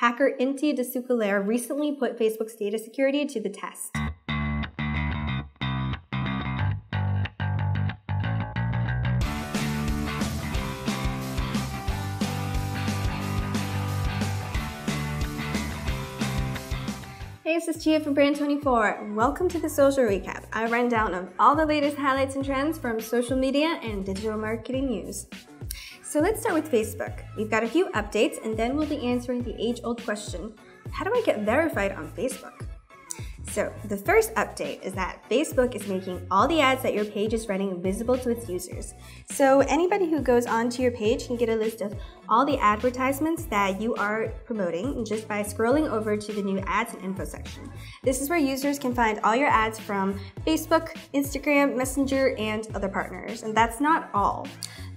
Hacker Inti de Ceukelaire recently put Facebook's data security to the test. Hey, this is Chia from Brand24. Welcome to the Social Recap, a rundown of all the latest highlights and trends from social media and digital marketing news. So let's start with Facebook. We've got a few updates, and then we'll be answering the age-old question, how do I get verified on Facebook? So the first update is that Facebook is making all the ads that your page is running visible to its users. So anybody who goes onto your page can get a list of all the advertisements that you are promoting just by scrolling over to the new ads and info section. This is where users can find all your ads from Facebook, Instagram, Messenger, and other partners. And that's not all.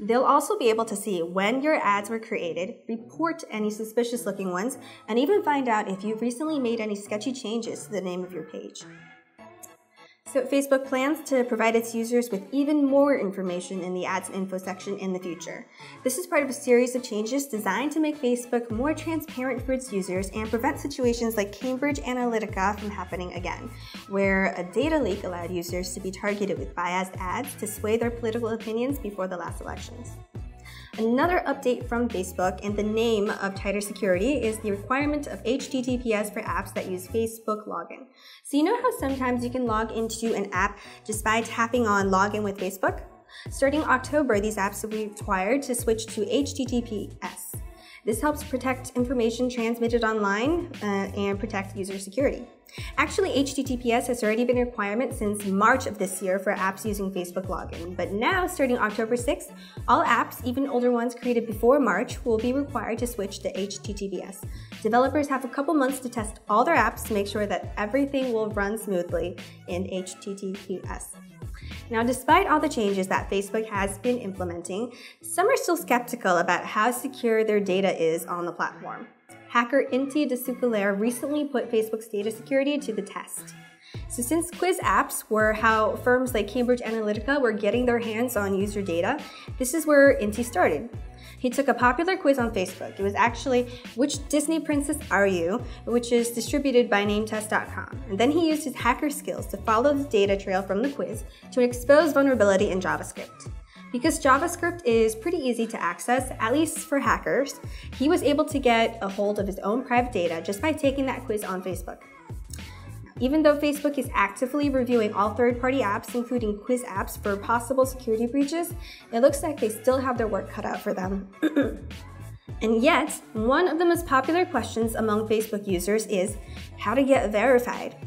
They'll also be able to see when your ads were created, report any suspicious looking ones, and even find out if you've recently made any sketchy changes to the name of your page. So Facebook plans to provide its users with even more information in the ads and info section in the future. This is part of a series of changes designed to make Facebook more transparent for its users and prevent situations like Cambridge Analytica from happening again, where a data leak allowed users to be targeted with biased ads to sway their political opinions before the last elections. Another update from Facebook in the name of tighter security is the requirement of HTTPS for apps that use Facebook login. So you know how sometimes you can log into an app just by tapping on login with Facebook? Starting October, these apps will be required to switch to HTTPS. This helps protect information transmitted online and protect user security. Actually, HTTPS has already been a requirement since March of this year for apps using Facebook login. But now, starting October 6th, all apps, even older ones created before March, will be required to switch to HTTPS. Developers have a couple months to test all their apps to make sure that everything will run smoothly in HTTPS. Now, despite all the changes that Facebook has been implementing, some are still skeptical about how secure their data is on the platform. Hacker Inti de Ceukelaire recently put Facebook's data security to the test. So since quiz apps were how firms like Cambridge Analytica were getting their hands on user data, this is where Inti started. He took a popular quiz on Facebook. It was actually, which Disney princess are you, which is distributed by nametest.com. And then he used his hacker skills to follow the data trail from the quiz to expose vulnerability in JavaScript. Because JavaScript is pretty easy to access, at least for hackers, he was able to get a hold of his own private data just by taking that quiz on Facebook. Even though Facebook is actively reviewing all third-party apps, including quiz apps, for possible security breaches, it looks like they still have their work cut out for them. And yet, one of the most popular questions among Facebook users is how to get verified.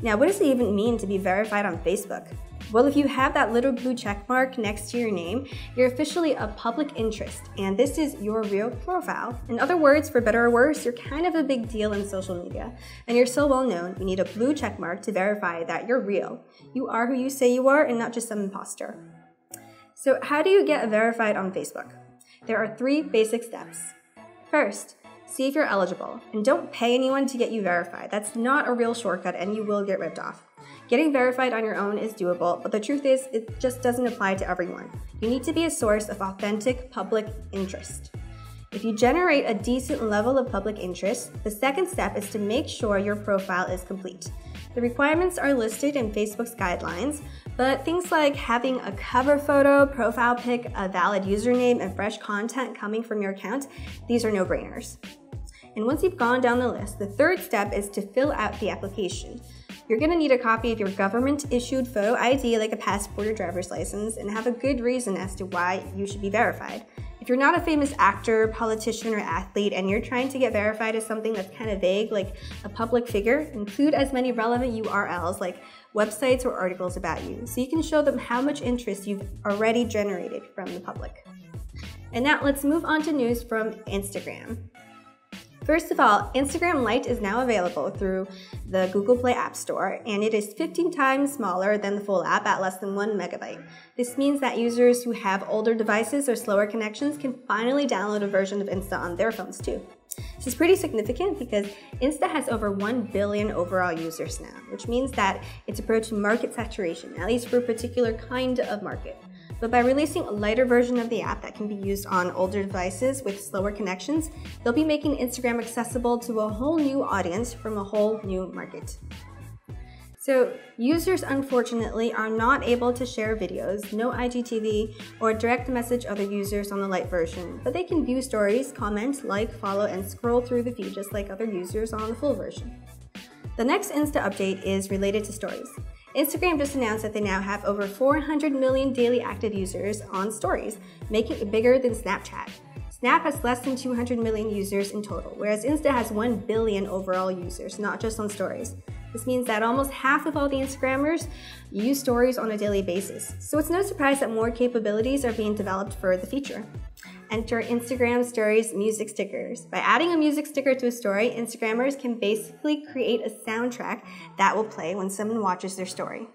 Now, what does it even mean to be verified on Facebook? Well, if you have that little blue check mark next to your name, you're officially a public interest, and this is your real profile. In other words, for better or worse, you're kind of a big deal in social media, and you're so well known, you need a blue check mark to verify that you're real. You are who you say you are and not just some imposter. So how do you get verified on Facebook? There are 3 basic steps. First, see if you're eligible, and don't pay anyone to get you verified. That's not a real shortcut, and you will get ripped off. Getting verified on your own is doable, but the truth is, it just doesn't apply to everyone. You need to be a source of authentic public interest. If you generate a decent level of public interest, the second step is to make sure your profile is complete. The requirements are listed in Facebook's guidelines, but things like having a cover photo, profile pic, a valid username, and fresh content coming from your account, these are no-brainers. And once you've gone down the list, the third step is to fill out the application. You're going to need a copy of your government-issued photo ID like a passport or driver's license and have a good reason as to why you should be verified. If you're not a famous actor, politician, or athlete and you're trying to get verified as something that's kind of vague, like a public figure, include as many relevant URLs like websites or articles about you so you can show them how much interest you've already generated from the public. And now let's move on to news from Instagram. First of all, Instagram Lite is now available through the Google Play App Store, and it is 15 times smaller than the full app at less than 1 megabyte. This means that users who have older devices or slower connections can finally download a version of Insta on their phones too. This is pretty significant because Insta has over 1 billion overall users now, which means that it's approaching market saturation, at least for a particular kind of market. but by releasing a lighter version of the app that can be used on older devices with slower connections, they'll be making Instagram accessible to a whole new audience from a whole new market. So users, unfortunately, are not able to share videos, no IGTV, or direct message other users on the Lite version, but they can view stories, comment, like, follow, and scroll through the feed just like other users on the full version. The next Insta update is related to stories. Instagram just announced that they now have over 400 million daily active users on stories, making it bigger than Snapchat. Snap has less than 200 million users in total, whereas Insta has 1 billion overall users, not just on stories. This means that almost half of all the Instagrammers use stories on a daily basis. So it's no surprise that more capabilities are being developed for the feature. Enter Instagram Stories music stickers. By adding a music sticker to a story, Instagrammers can basically create a soundtrack that will play when someone watches their story.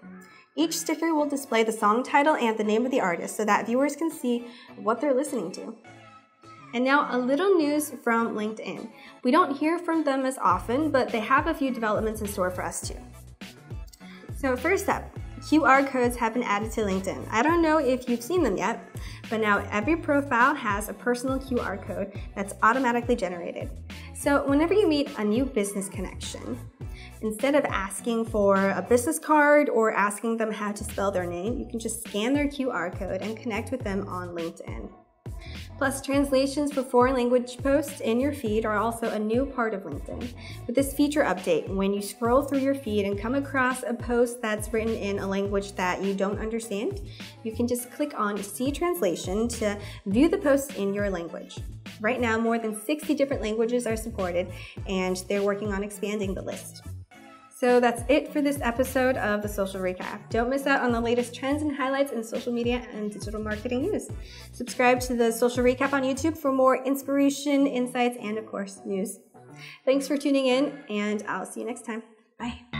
Each sticker will display the song title and the name of the artist so that viewers can see what they're listening to. And now a little news from LinkedIn. We don't hear from them as often, but they have a few developments in store for us too. So first up, QR codes have been added to LinkedIn. I don't know if you've seen them yet, but now every profile has a personal QR code that's automatically generated. So whenever you meet a new business connection, instead of asking for a business card or asking them how to spell their name, you can just scan their QR code and connect with them on LinkedIn. Plus, translations for foreign language posts in your feed are also a new part of LinkedIn. With this feature update, when you scroll through your feed and come across a post that's written in a language that you don't understand, you can just click on See Translation to view the post in your language. Right now, more than 60 different languages are supported, and they're working on expanding the list. So that's it for this episode of the Social Recap. Don't miss out on the latest trends and highlights in social media and digital marketing news. Subscribe to the Social Recap on YouTube for more inspiration, insights, and of course, news. Thanks for tuning in, and I'll see you next time. Bye.